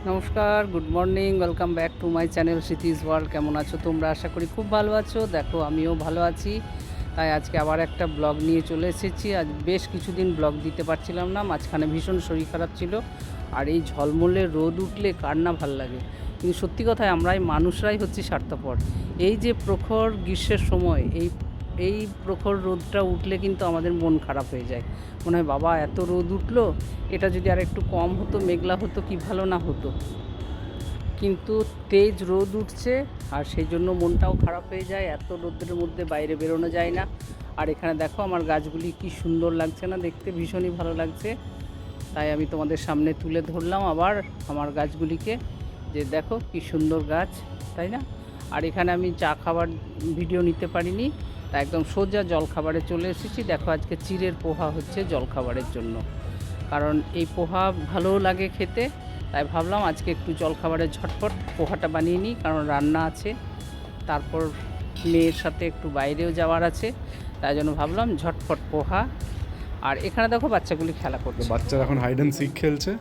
নমস্কার, good morning, welcome back to my channel Smriti's world. কেমন আছো তোমরা? আশা করি খুব ভালো আছো। দেখো আমিও ভালো আছি। তাই আজকে আবার একটা ব্লগ নিয়ে চলে এসেছি। আজ বেশ কিছুদিন ব্লগ দিতে পারছিলাম না, মাঝখানে ভীষণ শরীর খারাপ ছিল। আর এই ঝলমলে রোদ উঠলে কার না ভাল লাগে, কিন্তু সত্যি কথায় আমরাই মানুষরাই হচ্ছি স্বার্থপর। এই যে প্রখর গ্রীষ্মের সময় এই প্রখর রোদটা উঠলে কিন্তু আমাদের মন খারাপ হয়ে যায়। মনে হয় বাবা এত রোদ উঠলো, এটা যদি আর একটু কম হতো, মেঘলা হতো, কি ভালো না হতো। কিন্তু তেজ রোদ উঠছে আর সেই জন্য মনটাও খারাপ হয়ে যায়। এত রোদের মধ্যে বাইরে বেরোনো যায় না। আর এখানে দেখো আমার গাছগুলি কি সুন্দর লাগছে না দেখতে, ভীষণই ভালো লাগছে। তাই আমি তোমাদের সামনে তুলে ধরলাম আবার আমার গাছগুলিকে, যে দেখো কি সুন্দর গাছ, তাই না? আর এখানে আমি চা খাবার ভিডিও নিতে পারিনি, তা একদম সোজা জলখাবারে চলে এসেছি। দেখো আজকে চিড়ের পোহা হচ্ছে জলখাবারের জন্য, কারণ এই পোহা ভালোও লাগে খেতে। তাই ভাবলাম আজকে একটু জলখাবারে ঝটপট পোহাটা বানিয়ে নিই, কারণ রান্না আছে, তারপর মেয়ের সাথে একটু বাইরেও যাওয়ার আছে। তাই জন্য ভাবলাম ঝটপট পোহা। আর এখানে দেখো বাচ্চাগুলি খেলা করছে। বাচ্চারা এখন হাইড অ্যান্ড সিক খেলছে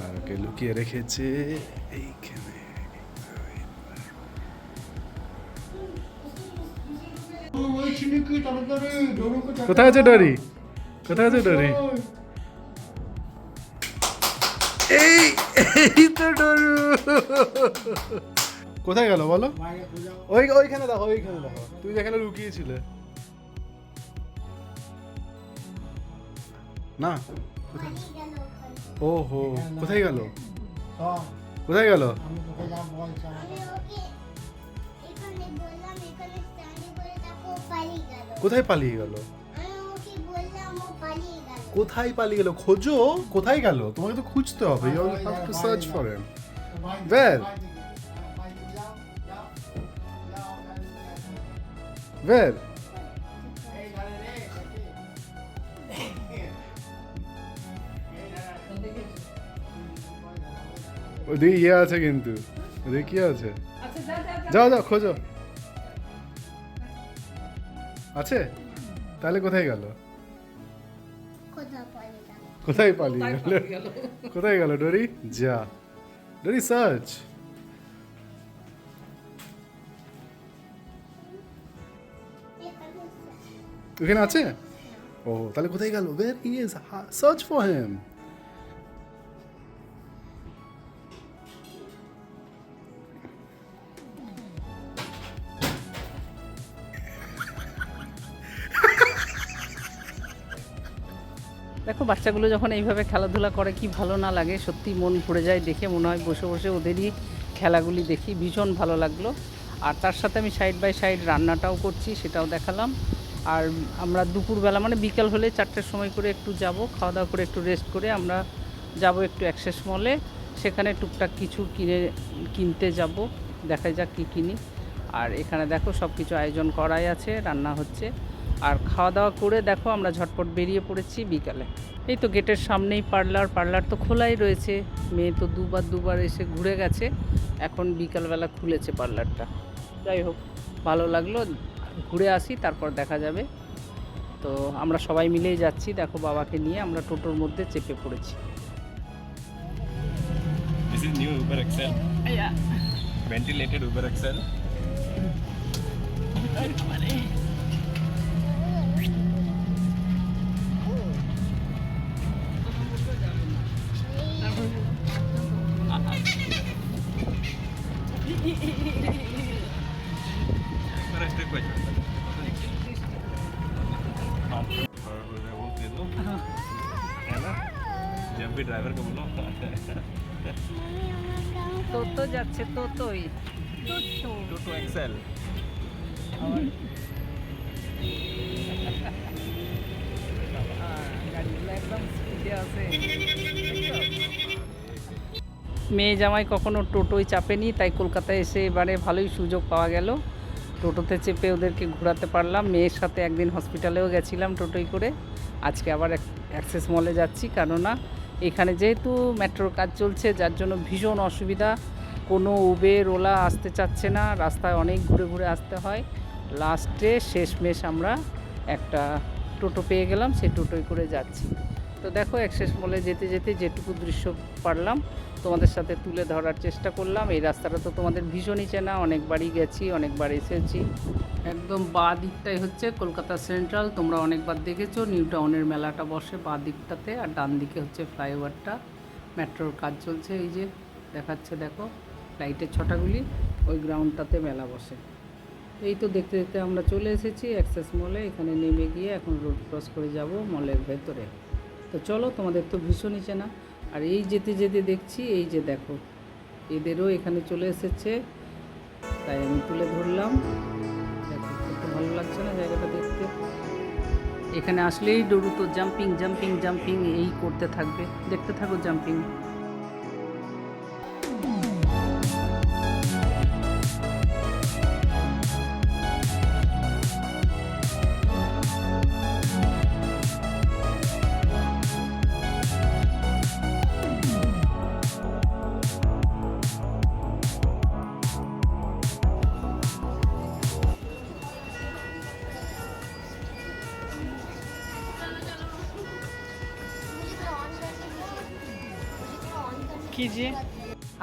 আর ওকে লুকিয়ে রেখেছে এইখানে। কোথায় আছে ডরি? কোথায় আছে ডরি? এই এই তো ডরু। কোথায় গেল বলো? ওইখানে দেখো, ওইখানে দেখো, তুই যেখানে লুকিয়েছিলে। না, ওহো, কোথায় গেল? কোথায় গেল? কোথায় পালিয়ে গেল? কোথায় পালিয়ে গেল? খোঁজো, কোথায় গেল? তোমাকে তো খুঁজতে হবে। You have to search for him. Where? Where? ওদিকে ইয়ে আছে, কিন্তু ওদিকে কি আছে? যাও যাও খোঁজো। আছে? তাহলে কোথায় গেল? কোথায় পালিয়ে গেল? কোথায় গেল ডরি? যা ডরি, সার্চ। ওখানে আছে? ও তাহলে কোথায় গেল? Where he is, search for him. দেখো বাচ্চাগুলো যখন এইভাবে খেলাধুলা করে কি ভালো না লাগে, সত্যি মন ভরে যায় দেখে। মনে হয় বসে বসে ওদেরই খেলাগুলি দেখি, ভীষণ ভালো লাগলো। আর তার সাথে আমি সাইড বাই সাইড রান্নাটাও করছি, সেটাও দেখালাম। আর আমরা দুপুরবেলা মানে বিকাল হলে 4টের সময় করে একটু যাব, খাওয়া দাওয়া করে একটু রেস্ট করে আমরা যাব একটু অ্যাক্সেস মলে। সেখানে টুকটাক কিছু কিনতে যাব, দেখা যাক কী কিনি। আর এখানে দেখো সব কিছু আয়োজন করাই আছে, রান্না হচ্ছে। আর খাওয়া দাওয়া করে দেখো আমরা ঝটপট বেরিয়ে পড়েছি বিকালে। এই তো গেটের সামনেই পার্লার তো খোলাই রয়েছে। মেয়ে তো দুবার এসে ঘুরে গেছে, এখন বিকালবেলা খুলেছে পার্লারটা। যাই হোক, ভালো লাগলো, ঘুরে আসি তারপর দেখা যাবে। তো আমরা সবাই মিলেই যাচ্ছি, দেখো বাবাকে নিয়ে আমরা টোটোর মধ্যে চেপে পড়েছি। This is new Uber XL. Yeah. Ventilated Uber XL. जब भी ड्राइवर को बोलो টোটো যাচ্ছে, টোটোই टोटो एक्सेल। গাড়িগুলো একদম স্পিডে আছে। মেয়ে জামাই কখনো টোটোয় চাপেনি, তাই কলকাতায় এসে এবারে ভালোই সুযোগ পাওয়া গেল, টোটোতে চেপে ওদেরকে ঘোরাতে পারলাম। মেয়ের সাথে একদিন হসপিটালেও গেছিলাম টোটোয় করে। আজকে আবার অ্যাক্সেস মলে যাচ্ছি, কেননা এখানে যেহেতু মেট্রোর কাজ চলছে, যার জন্য ভীষণ অসুবিধা। কোনো উবের ওলা আসতে চাচ্ছে না, রাস্তায় অনেক ঘুরে ঘুরে আসতে হয়। লাস্টে শেষমেশ আমরা একটা টোটো পেয়ে গেলাম, সেই টোটোয় করে যাচ্ছি। তো দেখো অ্যাক্সেস মলে যেতে যেতে যেটুকু দৃশ্য পারলাম তোমাদের সাথে তুলে ধরার চেষ্টা করলাম। এই রাস্তাটা তো তোমাদের ভীষণই চেনা, অনেকবারই গেছি, অনেকবার এসেছি। একদম বাঁ দিকটাই হচ্ছে কলকাতা সেন্ট্রাল, তোমরা অনেকবার দেখেছো। নিউ টাউনের মেলাটা বসে বাঁ দিকটাতে, আর ডান দিকে হচ্ছে ফ্লাইওভারটা, মেট্রোর কাজ চলছে। এই যে দেখাচ্ছে দেখো লাইটের ছটাগুলি, ওই গ্রাউন্ডটাতে মেলা বসে। এই তো দেখতে দেখতে আমরা চলে এসেছি অ্যাক্সেস মলে। এখানে নেমে গিয়ে এখন রোড ক্রস করে যাব মলের ভেতরে। তো চলো, তোমাদের তো ভীষণই চেনা। আর এই যেতে যেতে দেখছি এই যে দেখো এদেরও এখানে চলে এসেছে, তাই আমি তুলে ধরলাম। দেখো কত ভালো লাগছে না জায়গাটা দেখতে। এখানে আসলেই ডরু তো জাম্পিং জাম্পিং জাম্পিং এই করতে থাকবে, দেখতে থাকো জাম্পিং। কি যে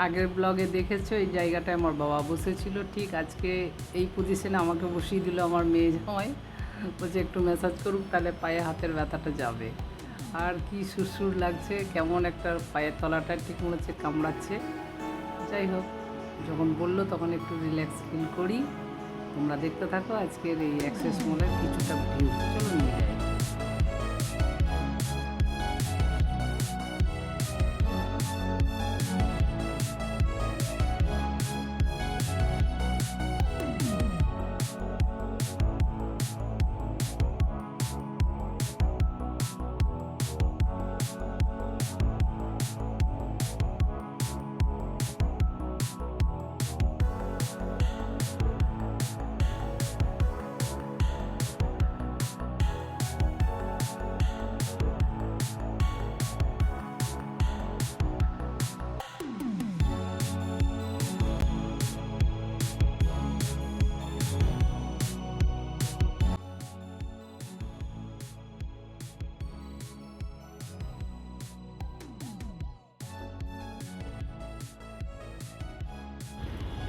আগের ব্লগে দেখেছো এই জায়গাটায় আমার বাবা বসেছিল, ঠিক আজকে এই পজিশনে আমাকে বসিয়ে দিল আমার মেয়ে জামাই। বলছে একটু ম্যাসাজ করুক, তাহলে পায়ে হাতের ব্যথাটা যাবে। আর কি সুরসুর লাগছে, কেমন একটা পায়ের তলাটা ঠিক মনে হচ্ছে কামড়াচ্ছে। যাই হোক, যখন বললো তখন একটু রিল্যাক্স ফিল করি। তোমরা দেখতে থাকো আজকের এই অ্যাক্সেস মলের কিছুটা ভিউ। চলো নিয়ে যাই।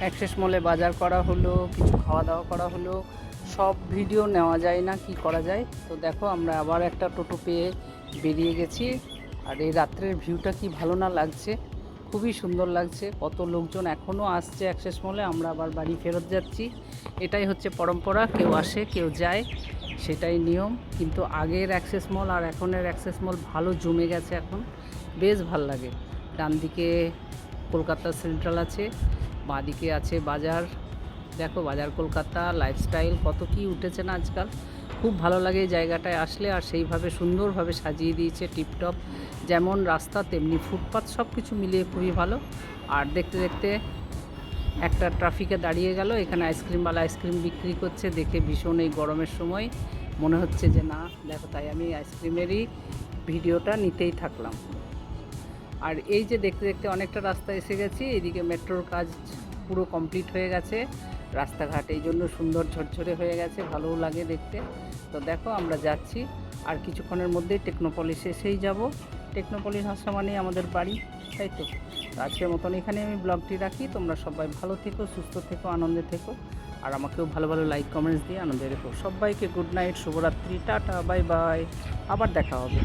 অ্যাক্সেস মলে বাজার করা হলো, কিছু খাওয়া দাওয়া করা হলো, সব ভিডিও নেওয়া যায় না, কি করা যায়। তো দেখো আমরা আবার একটা টোটো পেয়ে বেরিয়ে গেছি। আর এই রাত্রের ভিউটা কি ভালো না লাগছে, খুবই সুন্দর লাগছে। কত লোকজন এখনও আসছে অ্যাক্সেস মলে, আমরা আবার বাড়ি ফেরত যাচ্ছি। এটাই হচ্ছে পরম্পরা, কেউ আসে কেউ যায়, সেটাই নিয়ম। কিন্তু আগের অ্যাক্সেস মল আর এখনের অ্যাক্সেস মল ভালো জমে গেছে, এখন বেশ ভাল লাগে। ডান দিকে কলকাতা সেন্ট্রাল আছে, বাঁদিকে আছে বাজার। দেখো বাজার কলকাতা, লাইফস্টাইল, কত কি উঠেছে না আজকাল। খুব ভালো লাগে এই জায়গাটায় আসলে। আর সেইভাবে সুন্দরভাবে সাজিয়ে দিয়েছে, টিপটপ। যেমন রাস্তা তেমনি ফুটপাথ, সব কিছু মিলিয়ে খুবই ভালো। আর দেখতে দেখতে একটা ট্রাফিকে দাঁড়িয়ে গেল, এখানে আইসক্রিমওয়ালা আইসক্রিম বিক্রি করছে। দেখে ভীষণ এই গরমের সময় মনে হচ্ছে যে না দেখো, তাই আমি আইসক্রিমেরই ভিডিওটা নিতেই থাকলাম। আর এই যে দেখতে দেখতে অনেকটা রাস্তা এসে গেছি, এদিকে মেট্রোর কাজ পুরো কমপ্লিট হয়ে গেছে। রাস্তাঘাট এই জন্য সুন্দর ঝরঝরে হয়ে গেছে, ভালোও লাগে দেখতে। তো দেখো আমরা যাচ্ছি, আর কিছুক্ষণের মধ্যেই টেকনোপলিস এসেই যাব। টেকনোপলিস আসা মানেই আমাদের বাড়ি, তাই তো। আজকের মতন এখানে আমি ব্লগটি রাখি। তোমরা সবাই ভালো থেকো, সুস্থ থেকো, আনন্দে থেকো। আর আমাকেও ভালো ভালো লাইক কমেন্টস দিয়ে আনন্দে রেখো। সবাইকে গুড নাইট, শুভরাত্রি, টাটা, বাই বাই। আবার দেখা হবে।